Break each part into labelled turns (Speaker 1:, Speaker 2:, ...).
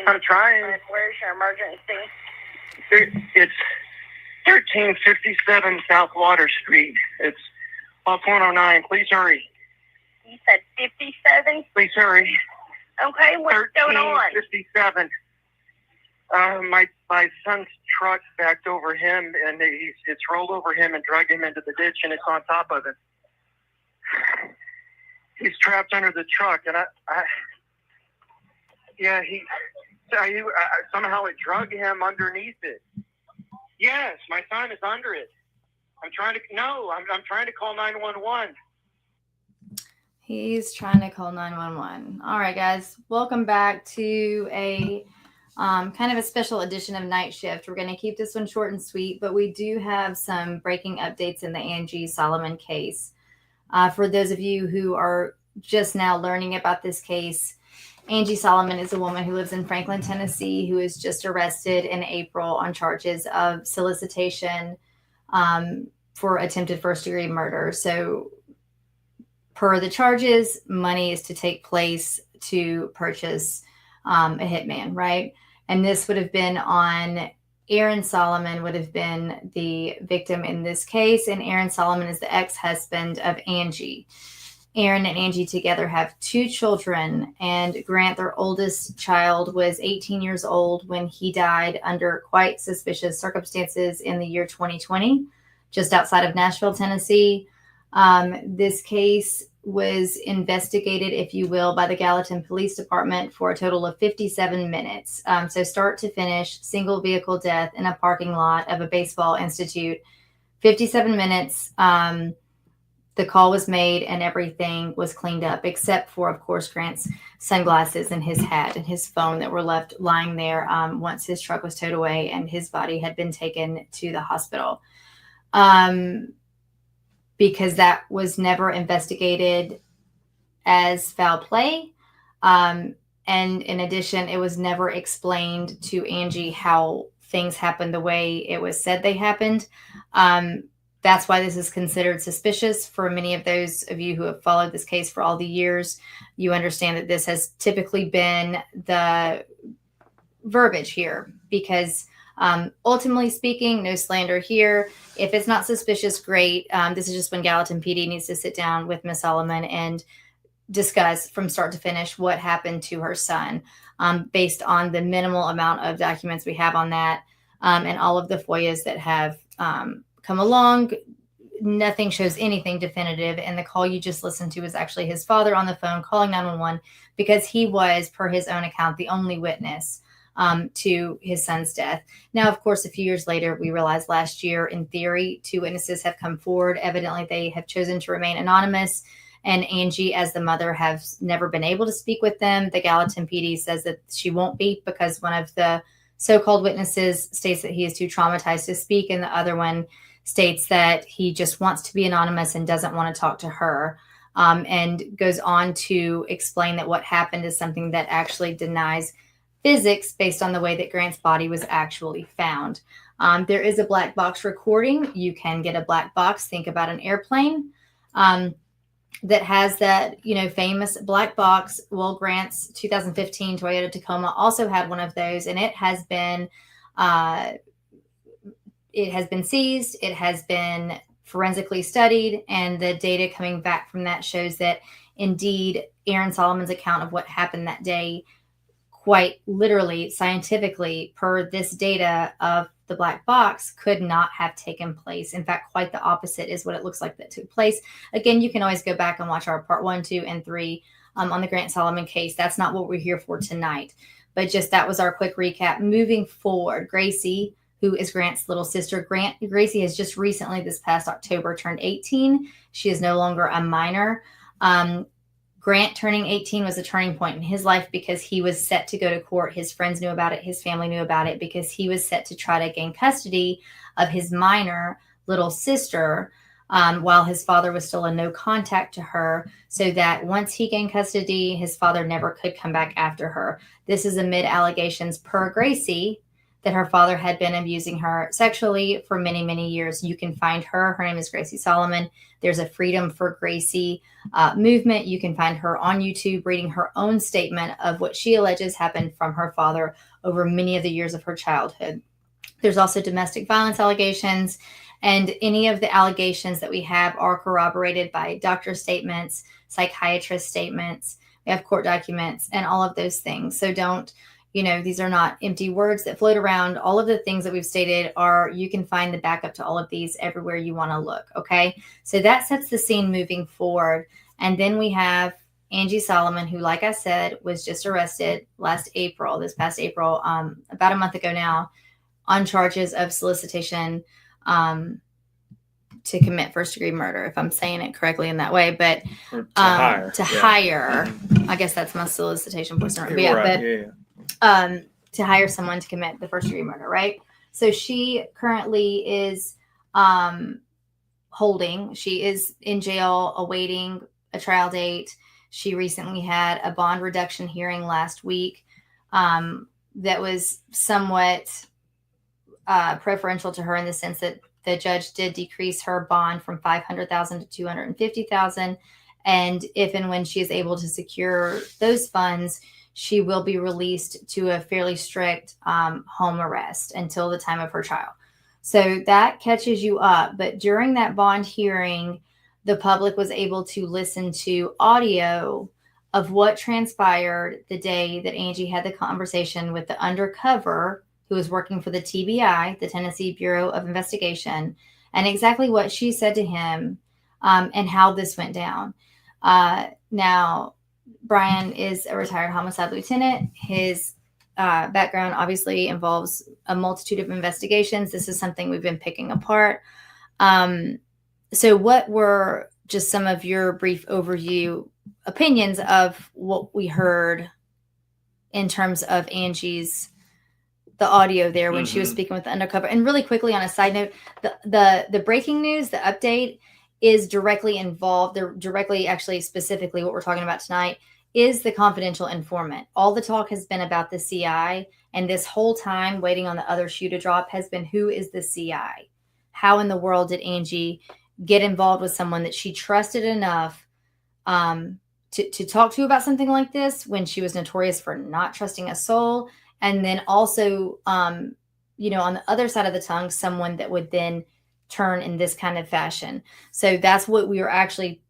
Speaker 1: I'm trying.
Speaker 2: Where's your emergency?
Speaker 1: It's 1357 South Water Street. It's off 109. Please hurry.
Speaker 2: You said 57?
Speaker 1: Please hurry.
Speaker 2: Okay, what's going on?
Speaker 1: 1357. My son's truck backed over him, and it's rolled over him and dragged him into the ditch, and it's on top of him. He's trapped under the truck, and somehow it drug him underneath it. Yes, my son is under it. I'm trying to call 911.
Speaker 3: He's trying to call 911. All right, guys, welcome back to a kind of a special edition of Night Shift. We're going to keep this one short and sweet, but we do have some breaking updates in the Angie Solomon case. For those of you who are just now learning about this case, Angie Solomon is a woman who lives in Franklin, Tennessee, who was just arrested in April on charges of solicitation for attempted first-degree murder. So per the charges, money is to take place to purchase a hitman, right? And this would have been on Aaron Solomon, would have been the victim in this case. And Aaron Solomon is the ex-husband of Angie. Aaron and Angie together have 2 children, and Grant, their oldest child, was 18 years old when he died under quite suspicious circumstances in the year 2020, just outside of Nashville, Tennessee. This case was investigated, if you will, by the Gallatin Police Department for a total of 57 minutes. So start to finish, single vehicle death in a parking lot of a baseball institute, 57 minutes. The call was made and everything was cleaned up, except for, of course, Grant's sunglasses and his hat and his phone that were left lying there once his truck was towed away and his body had been taken to the hospital. Because that was never investigated as foul play. And in addition, it was never explained to Angie how things happened the way it was said they happened. That's why this is considered suspicious. For many of those of you who have followed this case for all the years, you understand that this has typically been the verbiage here because ultimately speaking, no slander here. If it's not suspicious, great. This is just when Gallatin PD needs to sit down with Ms. Solomon and discuss from start to finish what happened to her son based on the minimal amount of documents we have on that and all of the FOIAs that have come along. Nothing shows anything definitive. And the call you just listened to is actually his father on the phone calling 911 because he was, per his own account, the only witness to his son's death. Now, of course, a few years later, we realized last year, in theory, 2 witnesses have come forward. Evidently, they have chosen to remain anonymous. And Angie, as the mother, has never been able to speak with them. The Gallatin PD says that she won't be because one of the so-called witnesses states that he is too traumatized to speak. And the other one states that he just wants to be anonymous and doesn't want to talk to her. And goes on to explain that what happened is something that actually denies physics based on the way that Grant's body was actually found. There is a black box recording. You can get a black box. Think about an airplane that has that, famous black box. Well, Grant's 2015 Toyota Tacoma also had one of those, and it has been seized. It has been forensically studied, and the data coming back from that shows that indeed Aaron Solomon's account of what happened that day, quite literally, scientifically, per this data of the black box, could not have taken place. In fact, quite the opposite is what it looks like that took place. Again, you can always go back and watch our part 1, 2, and 3 on the Grant Solomon case. That's not what we're here for tonight, but just that was our quick recap. Moving forward, Gracie, who is Grant's little sister. Gracie has just recently, this past October, turned 18. She is no longer a minor. Grant turning 18 was a turning point in his life because he was set to go to court. His friends knew about it. His family knew about it because he was set to try to gain custody of his minor little sister while his father was still in no contact to her, so that once he gained custody, his father never could come back after her. This is amid allegations per Gracie that her father had been abusing her sexually for many, many years. You can find her. Her name is Gracie Solomon. There's a Freedom for Gracie movement. You can find her on YouTube reading her own statement of what she alleges happened from her father over many of the years of her childhood. There's also domestic violence allegations, and any of the allegations that we have are corroborated by doctor statements, psychiatrist statements. We have court documents and all of those things. So don't, these are not empty words that float around. All of the things that we've stated you can find the backup to all of these everywhere you want to look. Okay. So that sets the scene moving forward. And then we have Angie Solomon, who, like I said, was just arrested this past April, about a month ago now, on charges of solicitation to commit first-degree murder, if I'm saying it correctly in that way. But to hire, I guess that's my solicitation portion. To hire someone to commit the first-degree murder, right? So she currently is she is in jail awaiting a trial date. She recently had a bond reduction hearing last week that was somewhat preferential to her in the sense that the judge did decrease her bond from $500,000 to $250,000. And if and when she is able to secure those funds, she will be released to a fairly strict home arrest until the time of her trial. So that catches you up. But during that bond hearing, the public was able to listen to audio of what transpired the day that Angie had the conversation with the undercover who was working for the TBI, the Tennessee Bureau of Investigation, and exactly what she said to him and how this went down. Now, Brian is a retired homicide lieutenant. His background obviously involves a multitude of investigations. This is something we've been picking apart. So what were just some of your brief overview opinions of what we heard in terms of the audio there when she was speaking with the undercover? And really quickly, on a side note, the breaking news, the update is directly involved. Actually, specifically what we're talking about tonight is the confidential informant. All the talk has been about the CI, and this whole time waiting on the other shoe to drop has been, who is the CI? How in the world did Angie get involved with someone that she trusted enough to talk to about something like this when she was notorious for not trusting a soul? And then also, on the other side of the tongue, someone that would then turn in this kind of fashion. So that's what we were actually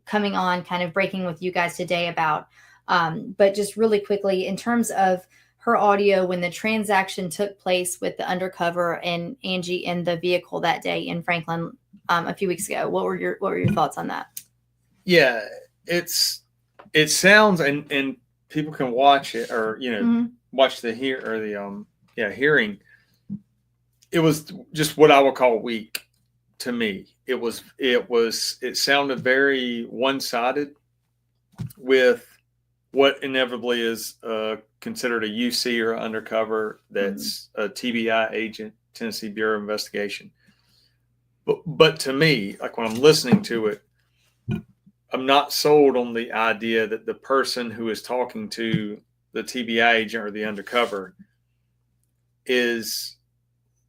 Speaker 3: coming on, kind of breaking with you guys today about. But just really quickly, in terms of her audio, when the transaction took place with the undercover and Angie in the vehicle that day in Franklin a few weeks ago, what were your thoughts on that?
Speaker 4: Yeah, it sounds, and people can watch it or watch the hearing. It was just what I would call weak to me. It sounded very one-sided with what inevitably is considered a UC or undercover that's a TBI agent, Tennessee Bureau of Investigation. But to me, like when I'm listening to it, I'm not sold on the idea that the person who is talking to the TBI agent or the undercover is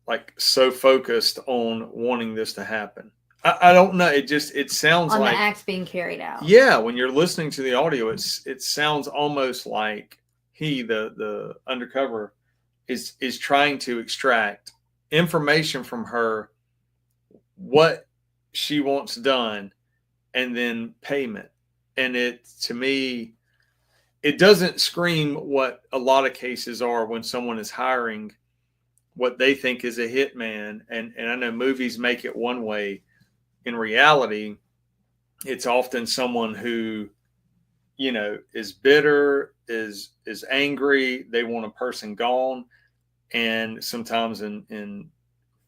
Speaker 4: like so focused on wanting this to happen. I don't know. It sounds
Speaker 3: on
Speaker 4: like
Speaker 3: the act being carried out.
Speaker 4: Yeah. When you're listening to the audio, it sounds almost like the undercover is trying to extract information from her, what she wants done, and then payment. And to me, it doesn't scream what a lot of cases are when someone is hiring what they think is a hitman. And I know movies make it one way. In reality, it's often someone who, is bitter, is angry. They want a person gone. And sometimes in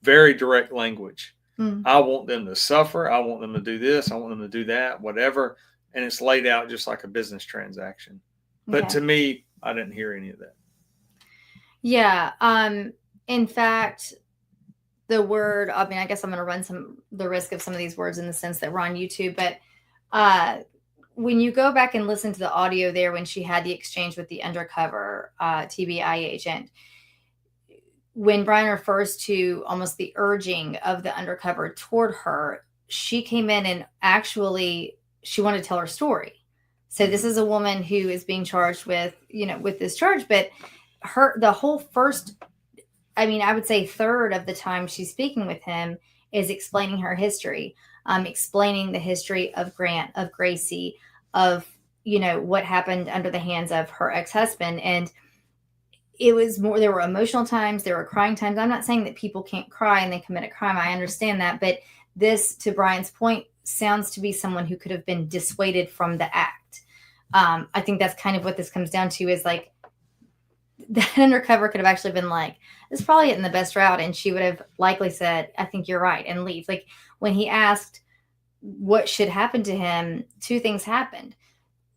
Speaker 4: very direct language, I want them to suffer. I want them to do this. I want them to do that, whatever. And it's laid out just like a business transaction. But to me, I didn't hear any of that.
Speaker 3: Yeah. In fact, the word, I guess I'm going to run the risk of some of these words in the sense that we're on YouTube, but when you go back and listen to the audio there, when she had the exchange with the undercover TBI agent, when Brian refers to almost the urging of the undercover toward her, she came in and actually she wanted to tell her story. So this is a woman who is being charged with, with this charge, but the whole first, I would say third of the time she's speaking with him is explaining her history, explaining the history of Grant, of Gracie, of, what happened under the hands of her ex-husband. And it was more, there were emotional times, there were crying times. I'm not saying that people can't cry and they commit a crime. I understand that. But this, to Brian's point, sounds to be someone who could have been dissuaded from the act. I think that's kind of what this comes down to, is like that undercover could have actually been like, this probably isn't the best route. And she would have likely said, I think you're right, and leave. Like when he asked what should happen to him, two things happened.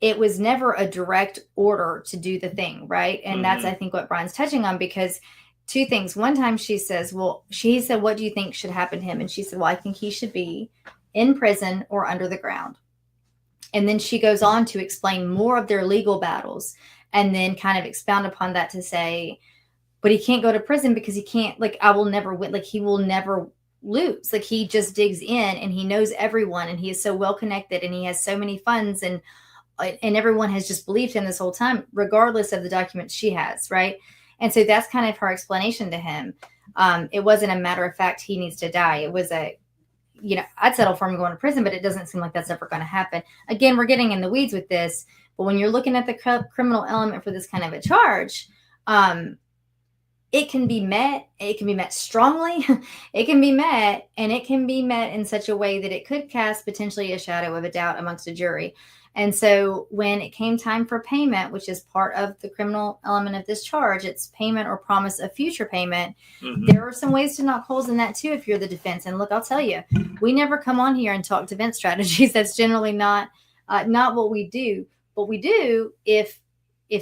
Speaker 3: It was never a direct order to do the thing, right? And that's, I think, what Brian's touching on, because two things. One time she says, she said, what do you think should happen to him? And she said, well, I think he should be in prison or under the ground. And then she goes on to explain more of their legal battles and then kind of expound upon that to say, but he can't go to prison because he can't, like, I will never win. Like, he will never lose. Like, he just digs in and he knows everyone and he is so well connected and he has so many funds and everyone has just believed him this whole time, regardless of the documents she has. Right. And so that's kind of her explanation to him. It wasn't a matter of fact, he needs to die. It was I'd settle for him going to prison, but it doesn't seem like that's ever going to happen. Again, we're getting in the weeds with this, but when you're looking at the criminal element for this kind of a charge, it can be met. It can be met strongly. It can be met, and it can be met in such a way that it could cast potentially a shadow of a doubt amongst a jury. And so when it came time for payment, which is part of the criminal element of this charge, it's payment or promise of future payment. There are some ways to knock holes in that too if you're the defense. And look, I'll tell you, we never come on here and talk defense strategies. That's generally not what we do. But we do if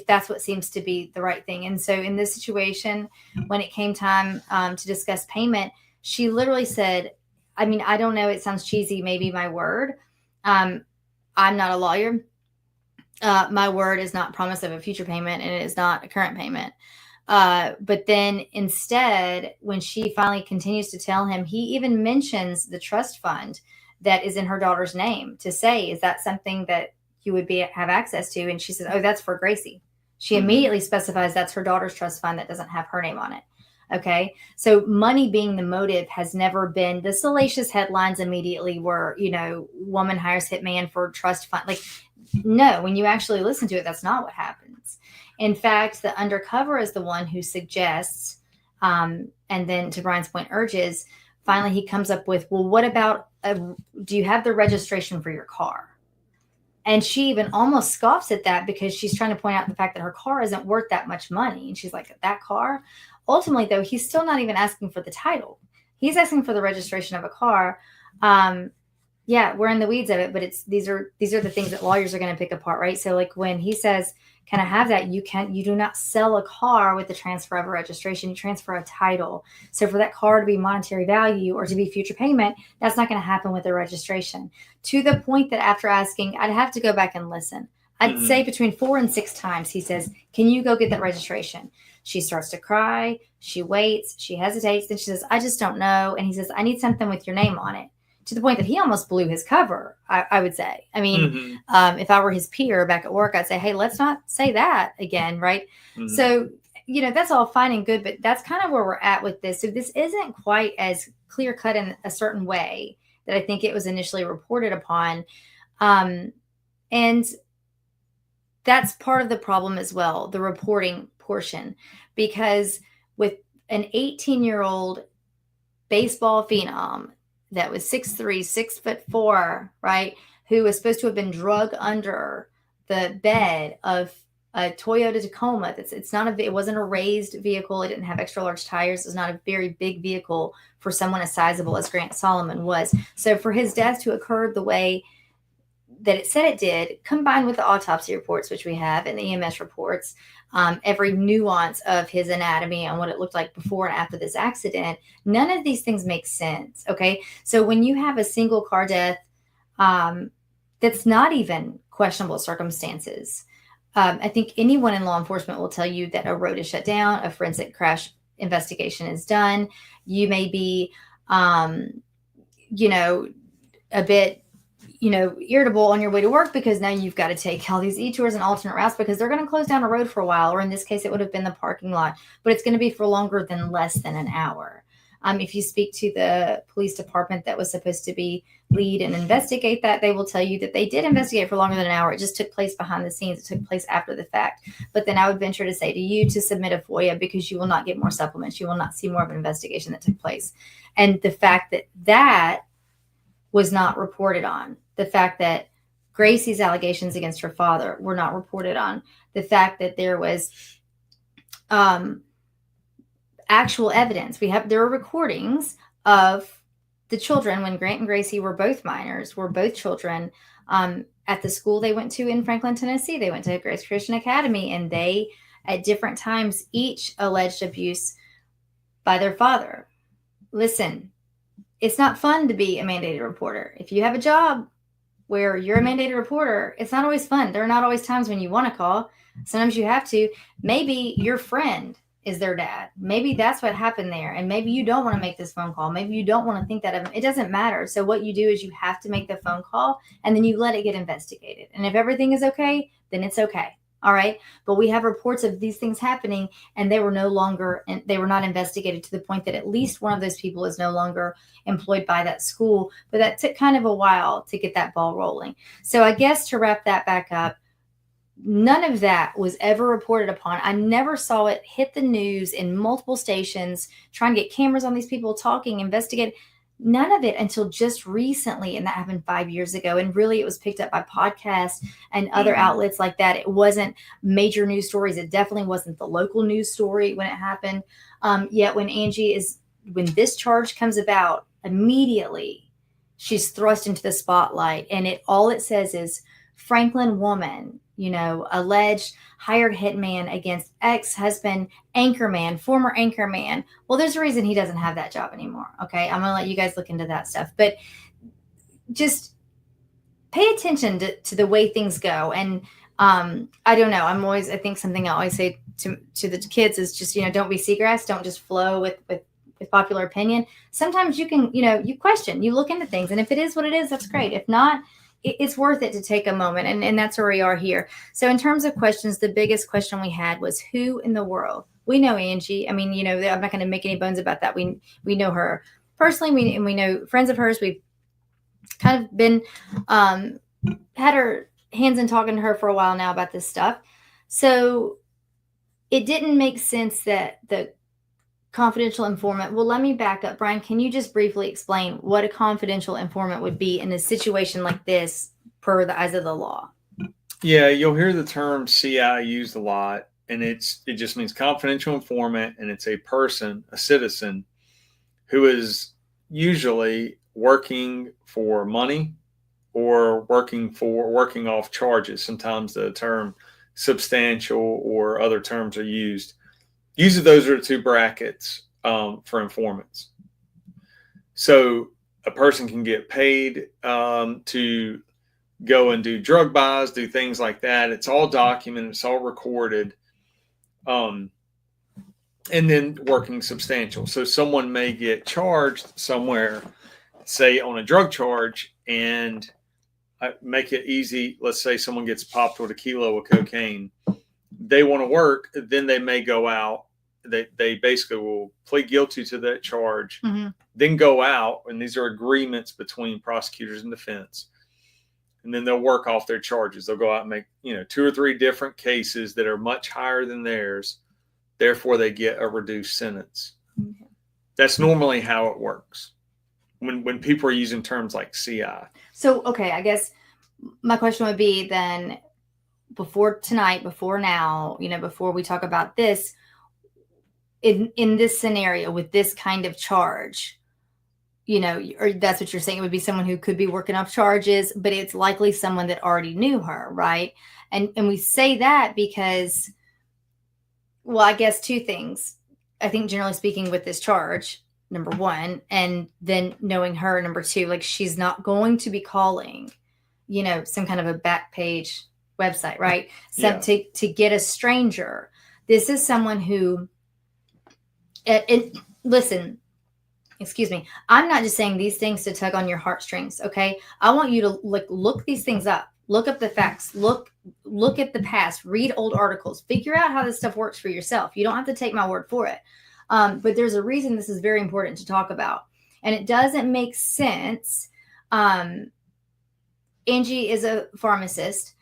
Speaker 3: that's what seems to be the right thing. And so in this situation, when it came time to discuss payment, she literally said, I don't know, it sounds cheesy, maybe my word. I'm not a lawyer. My word is not promise of a future payment, and it is not a current payment. But then instead, when she finally continues to tell him, he even mentions the trust fund that is in her daughter's name to say, is that something that you would have access to? And she says, oh, that's for Gracie. She immediately specifies that's her daughter's trust fund that doesn't have her name on it. Okay. So money being the motive has never been the salacious headlines immediately where, woman hires hitman for trust fund. Like, no, when you actually listen to it, that's not what happens. In fact, the undercover is the one who suggests, and then to Brian's point, urges, finally he comes up with, well, what about, do you have the registration for your car? And she even almost scoffs at that because she's trying to point out the fact that her car isn't worth that much money. And she's like, that car? Ultimately, though, he's still not even asking for the title. He's asking for the registration of a car. Yeah, we're in the weeds of it, but these are the things that lawyers are going to pick apart, right? So like when he says, can I have that? You do not sell a car with the transfer of a registration. You transfer a title. So for that car to be monetary value or to be future payment, that's not going to happen with the registration. To the point that after asking, I'd have to go back and listen. I'd say between 4 and 6 times, he says, can you go get that registration? She starts to cry. She waits. She hesitates. Then she says, I just don't know. And he says, I need something with your name on it. To the point that he almost blew his cover, I would say. I mean, if I were his peer back at work, I'd say, hey, let's not say that again, right? So, that's all fine and good, but that's kind of where we're at with this. So this isn't quite as clear cut in a certain way that I think it was initially reported upon. And that's part of the problem as well, the reporting portion, because with an 18-year-old baseball phenom that was 6'3", 6'4", right, who was supposed to have been drug under the bed of a Toyota Tacoma. It wasn't a raised vehicle. It didn't have extra large tires. It was not a very big vehicle for someone as sizable as Grant Solomon was. So for his death to occur the way that it said it did, combined with the autopsy reports, which we have, and the EMS reports, every nuance of his anatomy and what it looked like before and after this accident, none of these things make sense. Okay. So when you have a single car death, that's not even questionable circumstances. I think anyone in law enforcement will tell you that a road is shut down, a forensic crash investigation is done. You may be, you know, a bit, you know, irritable on your way to work because now you've got to take all these detours and alternate routes because they're going to close down a road for a while. Or in this case, it would have been the parking lot, but it's going to be for longer than less than an hour. If you speak to the police department that was supposed to be lead and investigate that, they will tell you that they did investigate for longer than an hour. It just took place behind the scenes. It took place after the fact. But then I would venture to say to you to submit a FOIA because you will not get more supplements. You will not see more of an investigation that took place. And the fact that that was not reported on, the fact that Gracie's allegations against her father were not reported on, the fact that there was actual evidence. There are recordings of the children when Grant and Gracie were both minors, were both children, at the school they went to in Franklin, Tennessee. They went to Grace Christian Academy, and they, at different times, each alleged abuse by their father. Listen, it's not fun to be a mandated reporter. If you have a job where you're a mandated reporter, it's not always fun. There are not always times when you want to call. Sometimes you have to. Maybe your friend is their dad. Maybe that's what happened there. And maybe you don't want to make this phone call. Maybe you don't want to think that of it. It doesn't matter. So what you do is you have to make the phone call and then you let it get investigated. And if everything is okay, then it's okay. All right. But we have reports of these things happening and they were not investigated to the point that at least one of those people is no longer employed by that school. But that took kind of a while to get that ball rolling. So I guess to wrap that back up, none of that was ever reported upon. I never saw it hit the news in multiple stations, trying to get cameras on these people talking, investigate. None of it until just recently. And that happened 5 years ago. And really, it was picked up by podcasts and other outlets like that. It wasn't major news stories. It definitely wasn't the local news story when it happened. Yet when when this charge comes about, immediately she's thrust into the spotlight. And all it says is Franklin woman, alleged hired hitman against ex-husband former anchorman. Well, there's a reason he doesn't have that job anymore. Okay. I'm going to let you guys look into that stuff, but just pay attention to the way things go. And I don't know. I think something I always say to the kids is just, don't be seagrass. Don't just flow with popular opinion. Sometimes you can, you question, you look into things. And if it is what it is, that's great. If not, it's worth it to take a moment. And that's where we are here. So in terms of questions, the biggest question we had was who in the world? We know Angie. I mean, I'm not going to make any bones about that. We know her personally. We know friends of hers. We've kind of been, had our hands in talking to her for a while now about this stuff. So it didn't make sense that the confidential informant. Well, let me back up. Brian, can you just briefly explain what a confidential informant would be in a situation like this per the eyes of the law?
Speaker 4: Yeah, you'll hear the term CI used a lot, and it just means confidential informant, and it's a citizen who is usually working for money or working off charges. Sometimes the term substantial or other terms are used. Usually those are the two brackets for informants. So a person can get paid to go and do drug buys, do things like that. It's all documented. It's all recorded. And then working substantial. So someone may get charged somewhere, say on a drug charge, and make it easy. Let's say someone gets popped with a kilo of cocaine. They want to work, then they may go out. They basically will plead guilty to that charge, then go out, and these are agreements between prosecutors and defense. And then they'll work off their charges. They'll go out and make 2 or 3 different cases that are much higher than theirs. Therefore, they get a reduced sentence. Okay. That's normally how it works when people are using terms like CI. So,
Speaker 3: okay, I guess my question would be then, before now, before we talk about this, in this scenario with this kind of charge, or that's what you're saying, it would be someone who could be working off charges, but it's likely someone that already knew her, right? And we say that because, well, I guess 2 things. I think generally speaking with this charge, number 1, and then knowing her, number 2, like she's not going to be calling, some kind of a back page website, right? To get a stranger. This is someone who Listen, excuse me. I'm not just saying these things to tug on your heartstrings. Okay. I want you to look these things up, look up the facts, look at the past, read old articles, figure out how this stuff works for yourself. You don't have to take my word for it. But there's a reason this is very important to talk about. And it doesn't make sense. Angie is a pharmacist.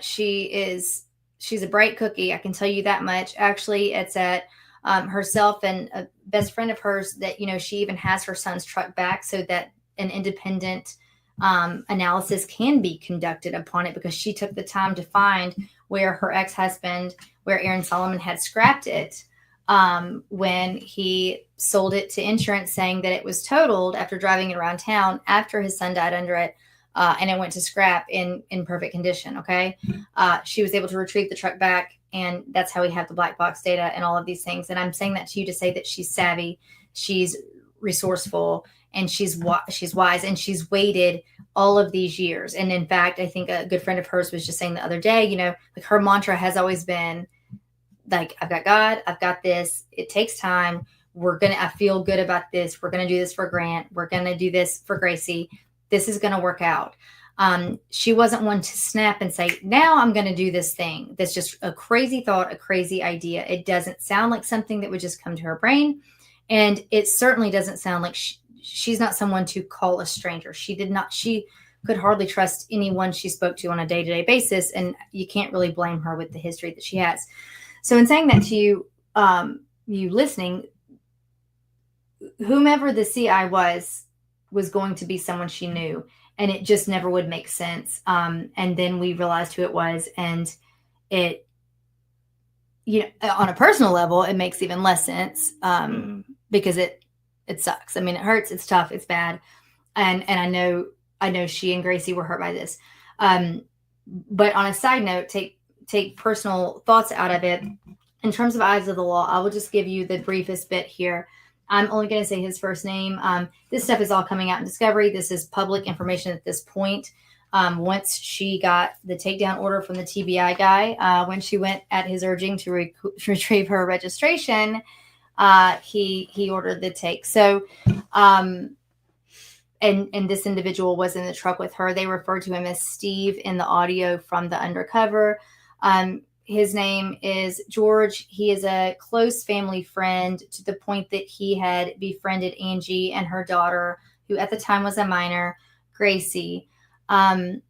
Speaker 3: She's a bright cookie. I can tell you that much. Actually, it's at herself and a best friend of hers that, she even has her son's truck back so that an independent analysis can be conducted upon it, because she took the time to find where her ex-husband, where Aaron Solomon had scrapped it when he sold it to insurance, saying that it was totaled after driving it around town after his son died under it. And it went to scrap in perfect condition. Okay. She was able to retrieve the truck back, and that's how we have the black box data and all of these things. And I'm saying that to you to say that she's savvy, she's resourceful, and she's wise, and she's waited all of these years. And in fact, I think a good friend of hers was just saying the other day, like her mantra has always been like, I've got God, I've got this. It takes time. I feel good about this. We're going to do this for Grant. We're going to do this for Gracie. This is going to work out. She wasn't one to snap and say, now I'm going to do this thing. That's just a crazy thought, a crazy idea. It doesn't sound like something that would just come to her brain. And it certainly doesn't sound like she's not someone to call a stranger. She could hardly trust anyone she spoke to on a day-to-day basis. And you can't really blame her with the history that she has. So in saying that to you, you listening, whomever the CI was going to be someone she knew, and it just never would make sense. And then we realized who it was, and it, on a personal level, it makes even less sense because it sucks. I mean, it hurts. It's tough. It's bad. And I know she and Gracie were hurt by this. But on a side note, take personal thoughts out of it. In terms of eyes of the law, I will just give you the briefest bit here. I'm only going to say his first name. This stuff is all coming out in discovery. This is public information at this point. Once she got the takedown order from the TBI guy, when she went at his urging to retrieve her registration, he ordered the take. So, and this individual was in the truck with her. They referred to him as Steve in the audio from the undercover. His name is George. He is a close family friend to the point that he had befriended Angie and her daughter, who at the time was a minor, Gracie. Angie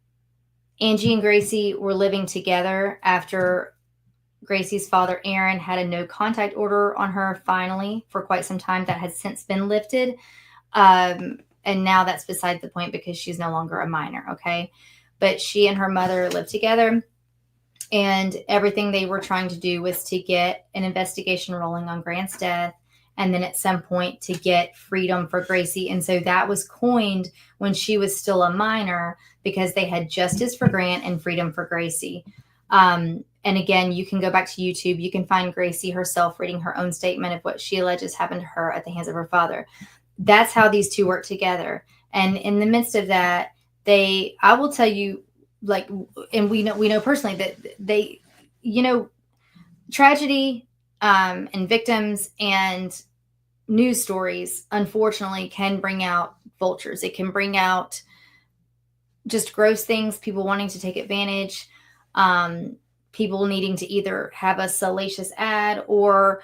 Speaker 3: and Gracie were living together after Gracie's father, Aaron, had a no contact order on her finally for quite some time that has since been lifted. And now that's beside the point because she's no longer a minor. Okay. But she and her mother lived together. And everything they were trying to do was to get an investigation rolling on Grant's death, and then at some point to get freedom for Gracie. And so that was coined when she was still a minor, because they had justice for Grant and freedom for Gracie. And again, you can go back to YouTube. You can find Gracie herself reading her own statement of what she alleges happened to her at the hands of her father. That's how these two work together. And in the midst of that, I will tell you, and we know personally that they, tragedy and victims and news stories, unfortunately, can bring out vultures. It can bring out just gross things, people wanting to take advantage, people needing to either have a salacious ad or,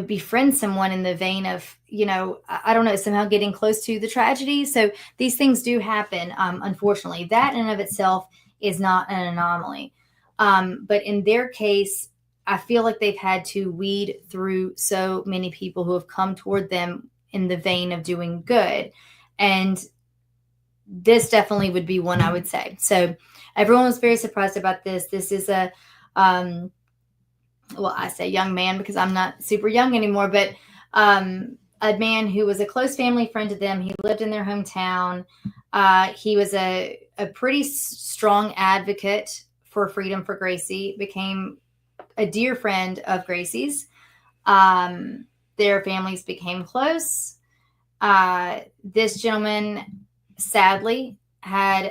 Speaker 3: befriend someone in the vein of, I don't know, somehow getting close to the tragedy. So these things do happen. Unfortunately, that in and of itself is not an anomaly. But in their case, I feel like they've had to weed through so many people who have come toward them in the vein of doing good. And this definitely would be one, I would say. So everyone was very surprised about this. This is I say young man because I'm not super young anymore, but a man who was a close family friend to them. He lived in their hometown. He was a pretty strong advocate for freedom for Gracie, became a dear friend of Gracie's. Their families became close. This gentleman sadly had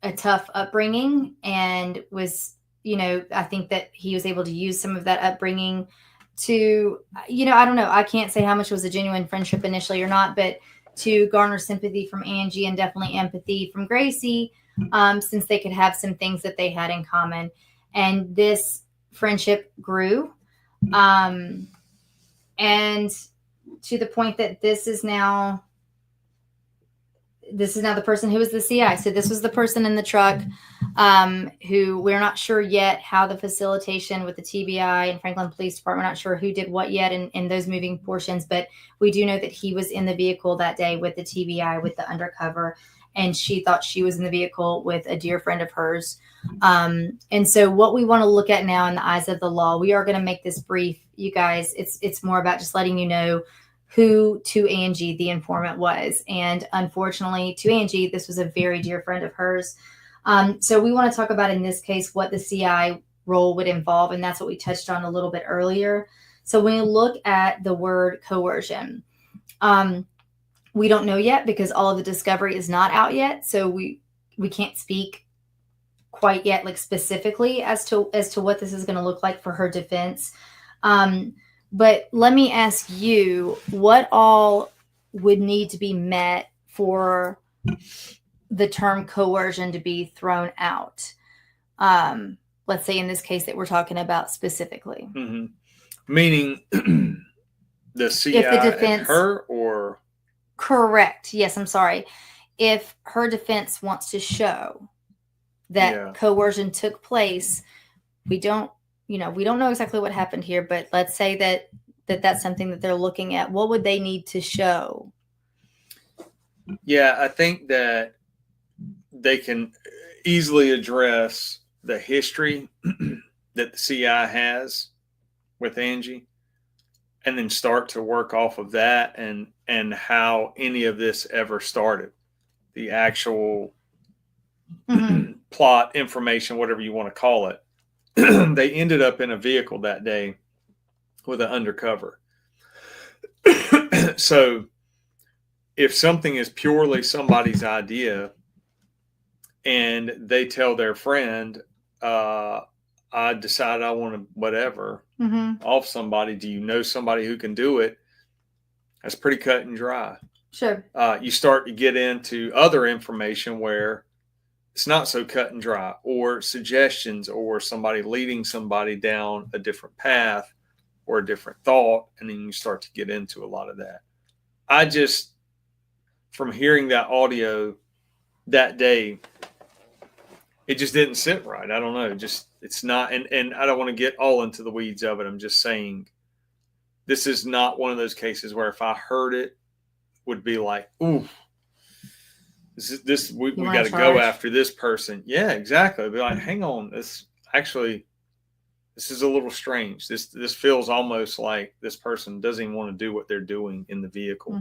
Speaker 3: a tough upbringing and was, I think that he was able to use some of that upbringing to, I don't know. I can't say how much was a genuine friendship initially or not, but to garner sympathy from Angie and definitely empathy from Gracie, since they could have some things that they had in common. And this friendship grew. And to the point that this is now the person who was the CI. So this was the person in the truck, who we're not sure yet how the facilitation with the TBI and Franklin Police Department, we're not sure who did what yet in those moving portions, but we do know that he was in the vehicle that day with the TBI, with the undercover, and she thought she was in the vehicle with a dear friend of hers. And so what we want to look at now in the eyes of the law, we are going to make this brief, you guys. It's more about just letting you know who to Angie the informant was. And unfortunately to Angie, this was a very dear friend of hers. So we want to talk about in this case what the CI role would involve, and that's what we touched on a little bit earlier. So when you look at the word coercion, we don't know yet because all of the discovery is not out yet. So we can't speak quite yet, like specifically as to what this is going to look like for her defense. But let me ask you, what all would need to be met for the term coercion to be thrown out? Let's say in this case that we're talking about specifically.
Speaker 4: Mm-hmm. Meaning the CI
Speaker 3: if the defense,
Speaker 4: and her, or?
Speaker 3: Correct. Yes, I'm sorry. If her defense wants to show that coercion took place, we don't know exactly what happened here, but let's say that's something that they're looking at. What would they need to show?
Speaker 4: Yeah, I think that they can easily address the history that the CI has with Angie, and then start to work off of that and how any of this ever started. The actual plot, information, whatever you want to call it. They ended up in a vehicle that day with an undercover. So if something is purely somebody's idea and they tell their friend, I decided I want to whatever off somebody, do you know somebody who can do it? That's pretty cut and dry.
Speaker 3: Sure.
Speaker 4: You start to get into other information where it's not so cut and dry, or suggestions, or somebody leading somebody down a different path or a different thought. And then you start to get into a lot of that. I just, from hearing that audio that day, it just didn't sit right. I don't know. It's not. And I don't want to get all into the weeds of it. I'm just saying this is not one of those cases where if I heard it, would be like, ooh, we got to go after this person. Yeah, exactly. I'd be like, hang on, this is a little strange. This feels almost like this person doesn't even want to do what they're doing in the vehicle,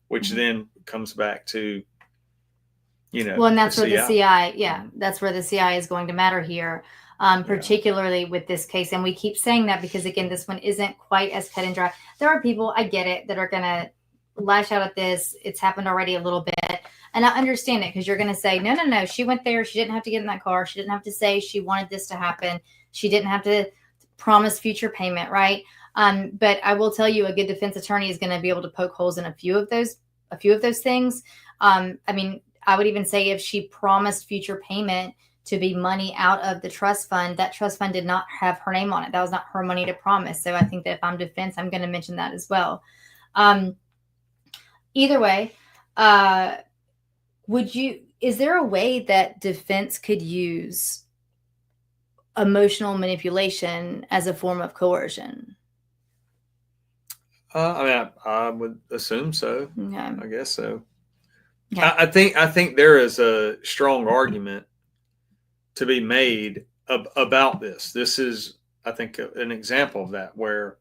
Speaker 4: which then comes back to, well,
Speaker 3: and that's where the CI, that's where the CI is going to matter here, particularly with this case. And we keep saying that because, again, this one isn't quite as cut and dry. There are people, I get it, that are going to lash out at this. It's happened already a little bit. And I understand it, because you're going to say, no, she went there. She didn't have to get in that car. She didn't have to say she wanted this to happen. She didn't have to promise future payment, right? But I will tell you, a good defense attorney is going to be able to poke holes in a few of those things. I mean, I would even say if she promised future payment to be money out of the trust fund, that trust fund did not have her name on it. That was not her money to promise. So I think that if I'm defense, I'm going to mention that as well. Either way, is there a way that defense could use emotional manipulation as a form of coercion?
Speaker 4: I would assume so.
Speaker 3: Okay.
Speaker 4: I guess so.
Speaker 3: Okay.
Speaker 4: I think there is a strong argument to be made about this. This is, I think, an example of that, where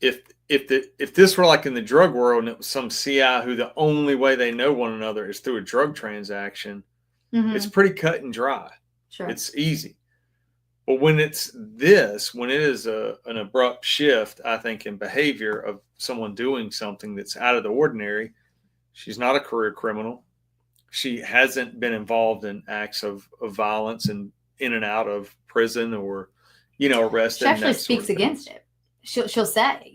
Speaker 4: if this were like in the drug world and it was some CI who the only way they know one another is through a drug transaction, it's pretty cut and dry.
Speaker 3: Sure.
Speaker 4: It's easy. But when it is an abrupt shift, I think, in behavior of someone doing something that's out of the ordinary. She's not a career criminal. She hasn't been involved in acts of violence and in and out of prison or arrested.
Speaker 3: She actually speaks against it. She'll say,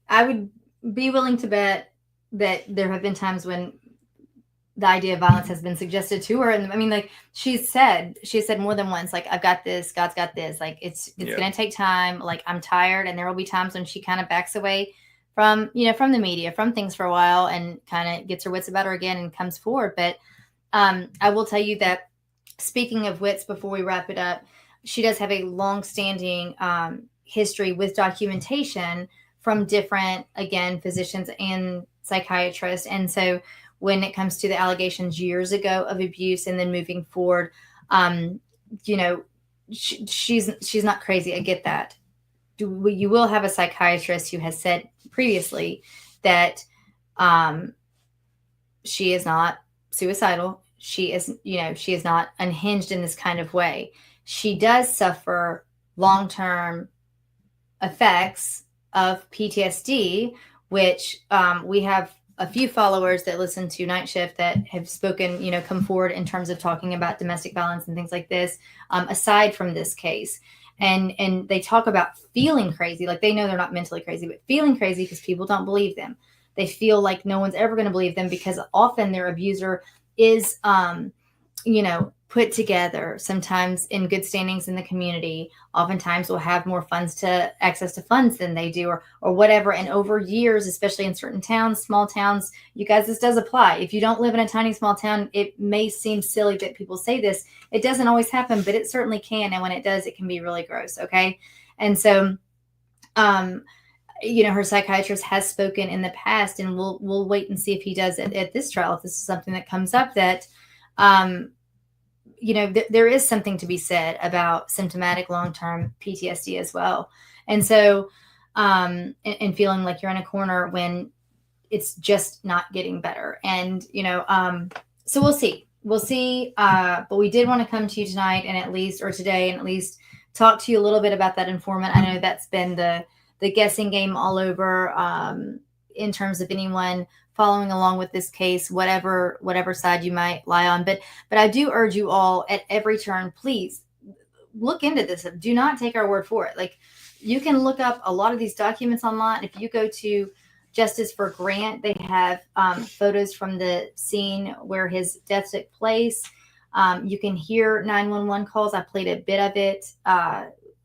Speaker 3: I would be willing to bet that there have been times when the idea of violence has been suggested to her. And I mean, like she said more than once, like, I've got this, God's got this, like it's going to take time. Like, I'm tired. And there will be times when she kind of backs away from the media, from things for a while, and kind of gets her wits about her again and comes forward. But I will tell you that, speaking of wits, before we wrap it up, she does have a long-standing history with documentation from different, again, physicians and psychiatrists. And so when it comes to the allegations years ago of abuse and then moving forward, she's not crazy. I get that. You will have a psychiatrist who has said previously that she is not suicidal. She is not unhinged in this kind of way. She does suffer long-term effects of PTSD, which we have a few followers that listen to Night Shift that have spoken, come forward in terms of talking about domestic violence and things like this, aside from this case. And they talk about feeling crazy, like they know they're not mentally crazy, but feeling crazy because people don't believe them. They feel like no one's ever going to believe them because often their abuser is, put together, sometimes in good standings in the community, oftentimes will have more access to funds than they do, or whatever. And over years, especially in certain towns, small towns, you guys, this does apply. If you don't live in a tiny, small town, it may seem silly that people say this. It doesn't always happen, but it certainly can. And when it does, it can be really gross. Okay. And so, her psychiatrist has spoken in the past, and we'll wait and see if he does at this trial, if this is something that comes up, that, there is something to be said about symptomatic long-term PTSD as well. And so, and feeling like you're in a corner when it's just not getting better. And, so we'll see. But we did want to come to you tonight today and at least talk to you a little bit about that informant. I know that's been the guessing game all over, in terms of anyone following along with this case, whatever side you might lie on. But I do urge you all at every turn, please look into this. Do not take our word for it. Like, you can look up a lot of these documents online. If you go to Justice for Grant, they have photos from the scene where his death took place. You can hear 911 calls. I played a bit of it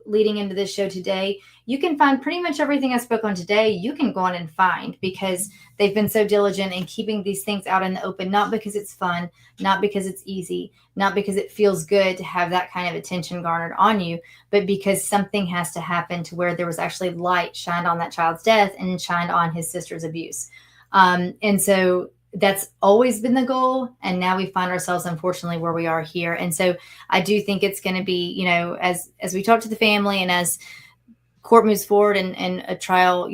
Speaker 3: leading into this show today. You can find pretty much everything I spoke on today. You can go on and find, because they've been so diligent in keeping these things out in the open, not because it's fun, not because it's easy, not because it feels good to have that kind of attention garnered on you, but because something has to happen to where there was actually light shined on that child's death and shined on his sister's abuse. And so that's always been the goal. And now we find ourselves, unfortunately, where we are here. And so I do think it's going to be, as we talk to the family and as court moves forward and a trial,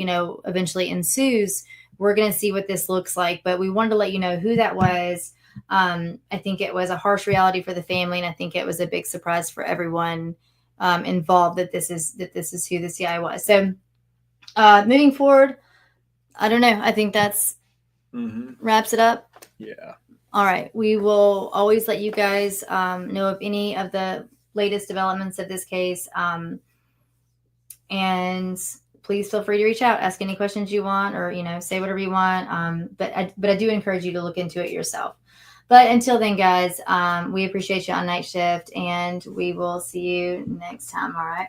Speaker 3: eventually ensues, we're going to see what this looks like. But we wanted to let you know who that was. I think it was a harsh reality for the family. And I think it was a big surprise for everyone involved that this is who this guy was. So moving forward, I don't know. I think that's wraps it up.
Speaker 4: Yeah. All
Speaker 3: right. We will always let you guys know of any of the latest developments of this case. And please feel free to reach out, ask any questions you want, or, say whatever you want. But I do encourage you to look into it yourself. But until then, guys, we appreciate you on Night Shift, and we will see you next time. All right.